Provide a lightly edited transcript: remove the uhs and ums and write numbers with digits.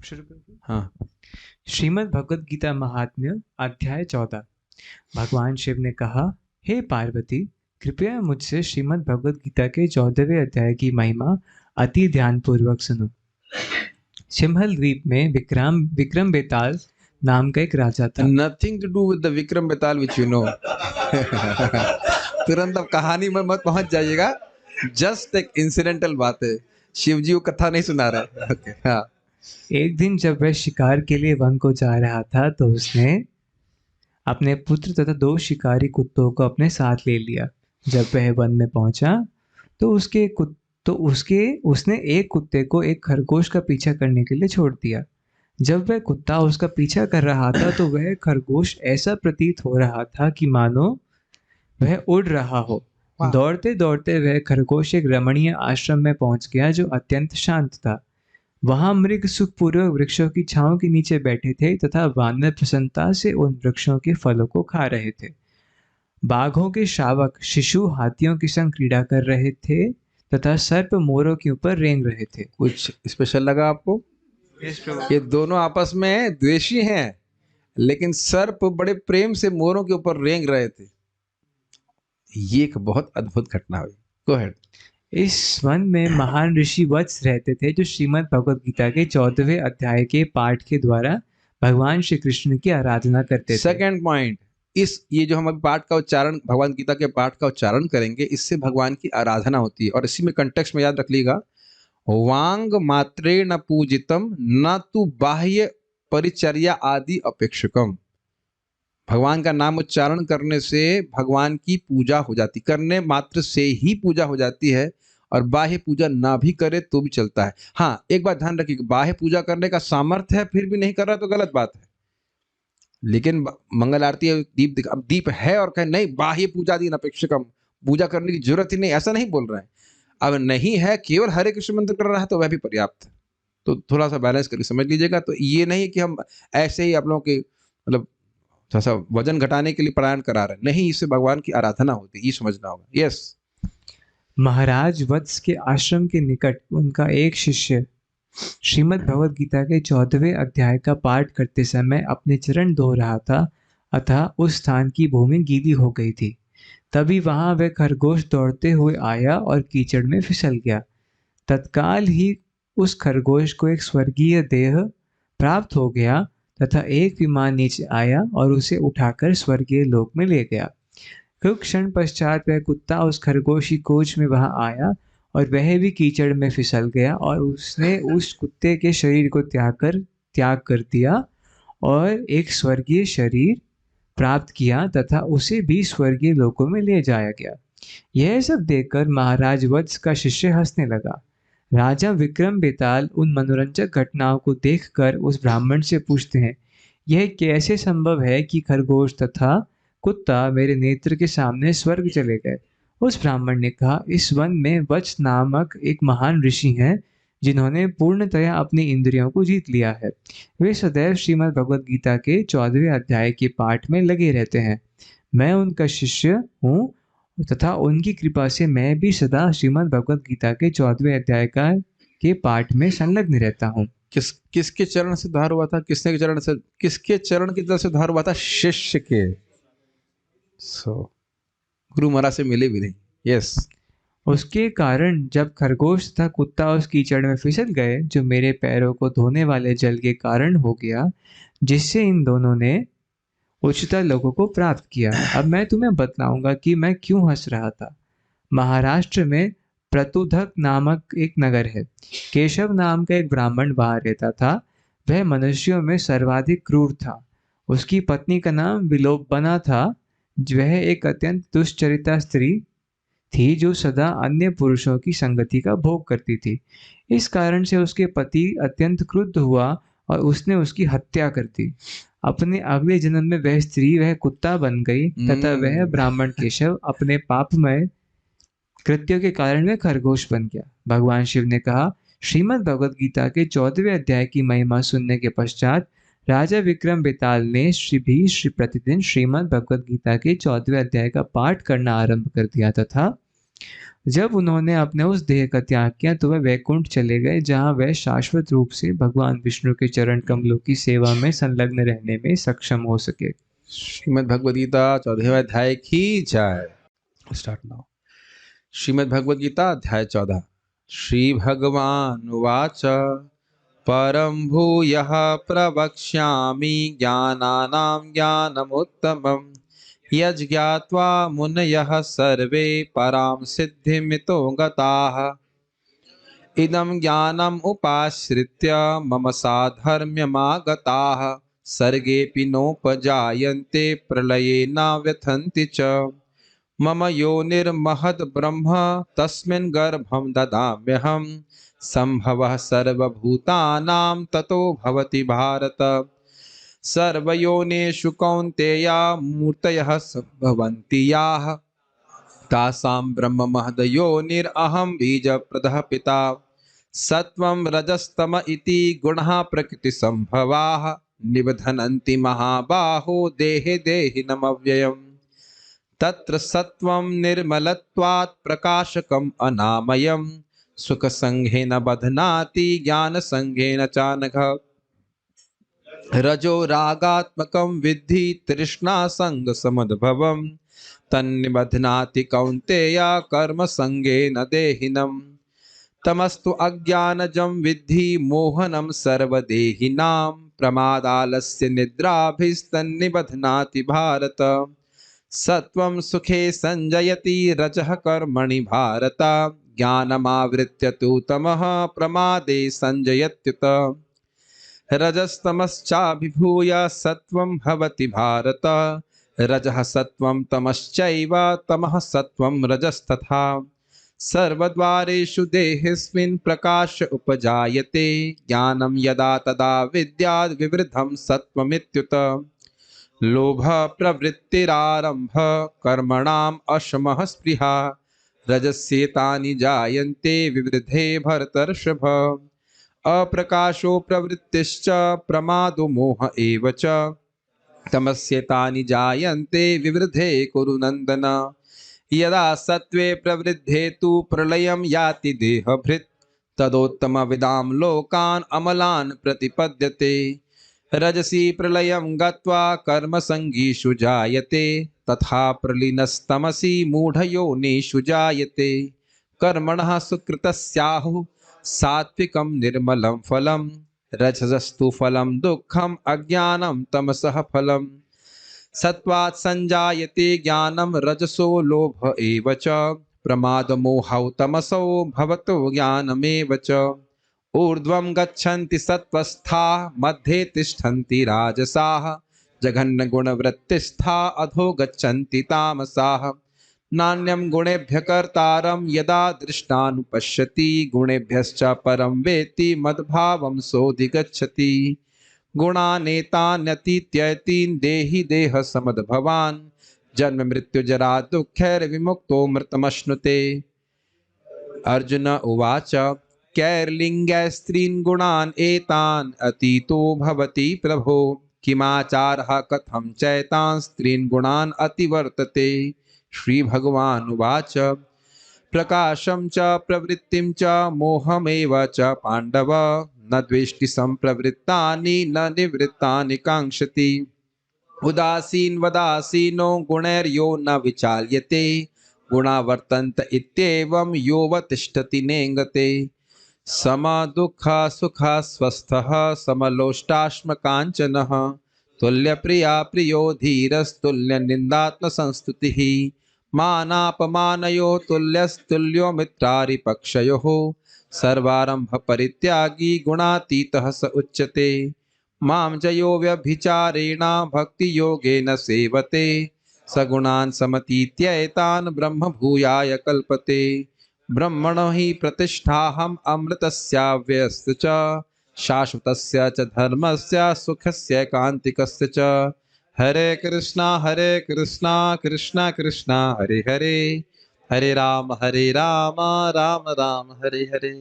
शुरू कर। हाँ। श्रीमद् भगवद गीता महात्म्य अध्याय 14। भगवान शिव ने कहा, हे पार्वती, कृपया मुझसे श्रीमद् भगवद गीता के 14वें अध्याय की महिमा अति ध्यान पूर्वक सुनो। सिंहल द्वीप में विक्रम बेताल नाम का एक राजा था। Nothing to do with the Vikram Betal which you know. तुरंत अब कहानी में मत पहुंच जाइएगा, जस्ट एक इंसिडेंटल बात है। शिव जी वो कथा नहीं सुना रहा। ओके, हाँ। एक दिन जब वह शिकार के लिए वन को जा रहा था तो उसने अपने पुत्र तथा 2 शिकारी कुत्तों को अपने साथ ले लिया। जब वह वन में पहुंचा तो उसने एक कुत्ते को एक खरगोश का पीछा करने के लिए छोड़ दिया। जब वह कुत्ता उसका पीछा कर रहा था तो वह खरगोश ऐसा प्रतीत हो रहा था कि मानो वह उड़ रहा हो। वाह। दौड़ते दौड़ते वह खरगोश एक रमणीय आश्रम में पहुंच गया जो अत्यंत शांत था। वहां मृग सुखपूर्वक वृक्षों की छांव के नीचे बैठे थे तथा वानर प्रसन्नता से उन वृक्षों के फलों को खा रहे थे। बाघों के शावक शिशु हाथियों के संग क्रीड़ा कर रहे थे तथा सर्प मोरों के ऊपर रेंग रहे थे। कुछ स्पेशल लगा आपको? यस प्रभु। ये दोनों आपस में द्वेषी हैं, लेकिन सर्प बड़े प्रेम से मोरों के ऊपर रेंग रहे थे। ये एक बहुत अद्भुत घटना हुई। Go ahead. इस वन में महान ऋषि वत्स रहते थे जो श्रीमद् भगवद गीता के 14वें अध्याय के पाठ के द्वारा भगवान श्री कृष्ण की आराधना करते थे। सेकंड पॉइंट, ये जो हम अभी पाठ का उच्चारण, भगवद गीता के पाठ का उच्चारण करेंगे, इससे भगवान की आराधना होती है। और इसी में कंटेक्स्ट में याद रख लीजिएगा, वांग मात्रेण पूजितम न तु बाह्य परिचर्या आदि अपेक्षकम। भगवान का नाम उच्चारण करने से भगवान की पूजा हो जाती, करने मात्र से ही पूजा हो जाती है। और बाह्य पूजा ना भी करे तो भी चलता है। हाँ, एक बात ध्यान रखिए, बाह्य पूजा करने का सामर्थ्य है फिर भी नहीं कर रहा तो गलत बात है। लेकिन मंगल आरती अब दीप है और कहे नहीं बाह्य पूजा दिन अपेक्षकम, पूजा करने की जरूरत ही नहीं, ऐसा नहीं बोल रहा है। अब नहीं है, केवल हरे कृष्ण मंत्र कर रहा है तो वह भी पर्याप्त है। तो थोड़ा सा बैलेंस करके समझ लीजिएगा। तो ये नहीं कि हम ऐसे ही आप लोगों के मतलब थोड़ा सा वजन घटाने के लिए पारायण करा रहे हैं, नहीं, इससे भगवान की आराधना होती है, ये समझना होगा। यस। महाराज वत्स के आश्रम के निकट उनका एक शिष्य श्रीमद् भगवद गीता के 14वें अध्याय का पाठ करते समय अपने चरण धो रहा था अतः उस स्थान की भूमि गीली हो गई थी। तभी वहां वह खरगोश दौड़ते हुए आया और कीचड़ में फिसल गया। तत्काल ही उस खरगोश को एक स्वर्गीय देह प्राप्त हो गया तथा एक विमान नीचे आया और उसे उठाकर स्वर्गीय लोक में ले गया। कुछ क्षण पश्चात वह कुत्ता उस खरगोश की कोच में वहां आया और वह भी कीचड़ में फिसल गया और उसने उस कुत्ते के शरीर को त्याग कर दिया और एक स्वर्गीय शरीर प्राप्त किया तथा उसे भी स्वर्गीय लोकों में ले जाया गया। यह सब देखकर महाराज वत्स का शिष्य हंसने लगा। राजा विक्रम बेताल उन मनोरंजक घटनाओं को देखकर उस ब्राह्मण से पूछते हैं, यह कैसे संभव है कि खरगोश तथा कुत्ता मेरे नेत्र के सामने स्वर्ग चले गए? उस ब्राह्मण ने कहा, इस वन में वत्स नामक एक महान ऋषि हैं जिन्होंने पूर्णतया अपनी इंद्रियों को जीत लिया है। वे सदैव श्रीमद् भगवद गीता के 14वें अध्याय के पाठ में लगे रहते हैं। मैं उनका शिष्य हूँ तथा उनकी कृपा से मैं भी सदा श्रीमद् भगवद गीता के 14वें अध्याय के पाठ में संलग्न रहता हूँ। किसके चरण से उद्धार हुआ था? किसके चरण की तरफ से उद्धार हुआ था? शिष्य के। गुरु महाराज से मिले भी नहीं। यस। उसके कारण जब खरगोश तथा कुत्ता उस कीचड़ में फिसल गए जो मेरे पैरों को धोने वाले जल के कारण हो गया, जिससे इन दोनों ने उच्चतर लोगों को प्राप्त किया। अब मैं तुम्हें बतलाऊंगा कि मैं क्यों हंस रहा था। महाराष्ट्र में प्रतुधक नामक एक नगर है। केशव नाम का एक ब्राह्मण वहां रहता था। वह मनुष्यों में सर्वाधिक क्रूर था। उसकी पत्नी का नाम विलोपना था। वह एक अत्यंत दुष्चरिता स्त्री थी जो सदा अन्य पुरुषों की संगति का भोग करती थी। इस कारण से उसके पति अत्यंत क्रुद्ध हुआ और उसने उसकी हत्या कर दी। अपने अगले जन्म में वह कुत्ता बन गई तथा वह ब्राह्मण केशव अपने पापमय कृत्यों के कारण वह खरगोश बन गया। भगवान शिव ने कहा, श्रीमद् भगवद गीता के 14वें अध्याय की महिमा सुनने के पश्चात राजा विक्रम बेताल ने प्रतिदिन श्रीमद् भगवद गीता के 14वें अध्याय का पाठ करना आरंभ कर दिया तथा जब उन्होंने अपने उस देह का त्याग किया तो वह वैकुंठ चले गए, जहाँ वह शाश्वत रूप से भगवान विष्णु के चरण कमलों की सेवा में संलग्न रहने में सक्षम हो सके। श्रीमद् भगवद गीता 14वें अध्याय की जय। Start now. श्रीमद् भगवद गीता अध्याय 14। श्री भगवान उवाच परम भूयः प्रवक्ष्यामि ज्ञानानां ज्ञानमुत्तमम् यज्ञात्वा मुनयः सर्वे परां सिद्धिमितो गताः इदं ज्ञानम् उपाश्रित्य मम साधर्म्यमागताः सर्गेऽपि नोपजायन्ते प्रलये न व्यथन्ति च मम योनिर्महद् ब्रह्म तस्मिन् गर्भं ददाम्यहम् सम्भवः सर्वभूतानां ततो भवति भारत सर्वयोनिषु कौन्तेया मूर्तयः सम्भवन्ति याः तासां ब्रह्म महदयोनिरहं बीजप्रदः पिता सत्वं रजस्तम इति गुणः प्रकृतिसम्भवाः निबध्नन्ति महाबाहो देहे देहिनमव्ययम् तत्र सत्वं निर्मलत्वात् प्रकाशकम् अनामयम् सुखसंघेन बध्नाति ज्ञानसंघेन चानघ रजो रागात्मकं विद्धि तृष्णासंगसमुद्भवम् तन्निबध्नाति कौन्तेय कर्मसंगेन देहिनम् तमस्तु अज्ञानजं विद्धि मोहनं सर्वदेहिनां प्रमादालस्य निद्राभिस्तन्निबध्नाति भारत सत्वं सुखे संजयति रजः कर्मणि भारत ज्ञानमावृत्य तु तमः प्रमादे संजयत्युत रजस्तमश्चाभिभूय सत्वं भवति भारत रजः सत्वं तमश्चैव तमः सत्वं रजस्तथा सर्वद्वारेषु देहेऽस्मिन् प्रकाश उपजायते ज्ञानं यदा तदा विद्याद् विवृद्धं सत्वमित्युत लोभ प्रवृत्तिरारंभ कर्मणाम् अशमः स्पृहा रजस्येतानि जायन्ते विवृद्धे भरतर्षभ अप्रकाशो प्रवृत्तिश्च प्रमादो मोह एव च तमस्येतानि जायन्ते विवृद्धे कुरु नन्दन यदा सत्त्वे प्रवृद्धे तु प्रलयं याति देहभृत् तदोत्तमविदां लोकान् अमलान् प्रतिपद्यते रजसी प्रलयं गत्वा कर्मसङ्गीषु जायते तथा प्रलीनस्तमसि मूढयोनिषु जायते कर्मणः सुकृतस्याहुः सात्विकं निर्मलं फलं रजसस्तु फलं दुःखम् अज्ञानं तमसः फलम् सत्त्वात् संजायते ज्ञानं रजसो लोभ एव च प्रमादमोहौ तमसो भवतो ज्ञानमेव च ऊर्ध्वं गच्छन्ति सत्त्वस्था मध्ये तिष्ठन्ति राजसाः जघन्यगुणवृत्तिस्था अधो गच्छन्ति तामसाः नान्यं गुणेभ्यः कर्तारं यदा दृष्टानुपश्यति गुणेभ्यश्च परं वेत्ति मद्भावं सोऽधिगच्छति गुणानेतान्यतीत्ययतीन् देहि देह समद्भवान् जन्म मृत्यु जरा दुःखैर्विमुक्तो मृतमश्नुते अर्जुन उवाच कैर्लिङ्गैस्त्रीन् गुणान् एतान् अतीतो भवति प्रभो किमाचारः कथं चैतान् स्त्रीन् गुणान् अतिवर्तते श्रीभगवानुवाच प्रकाशं च प्रवृत्तिं च मोहमेव च पाण्डव न द्वेष्टि सम्प्रवृत्तानि न निवृत्तानि काङ्क्षति उदासीनवदासीनो गुणैर्यो न विचाल्यते गुणा वर्तन्त इत्येवं योऽवतिष्ठति नेङ्गते समदुःख सुख स्वस्थः समलोष्टाश्मकाञ्चनः तुल्यप्रिया प्रियो धीरस्तुल्यनिन्दात्मसंस्तुतिः मानापमानयो तुल्यस्तुल्यो मित्रारिपक्षयोः सर्वारम्भ परित्यागी गुणातीतः स उच्यते मां जयो व्यभिचारेण भक्तियोगेन सेवते सगुणान् समतीत्येतान् ब्रह्म भूयाय कल्पते ब्रह्मणो हि प्रतिष्ठाहम् अमृतस्याव्ययस्य च शाश्वतस्य च धर्मस्य सुखस्य कान्तिकस्य च हरे कृष्णा कृष्णा कृष्णा हरे हरे हरे राम राम राम हरे हरे।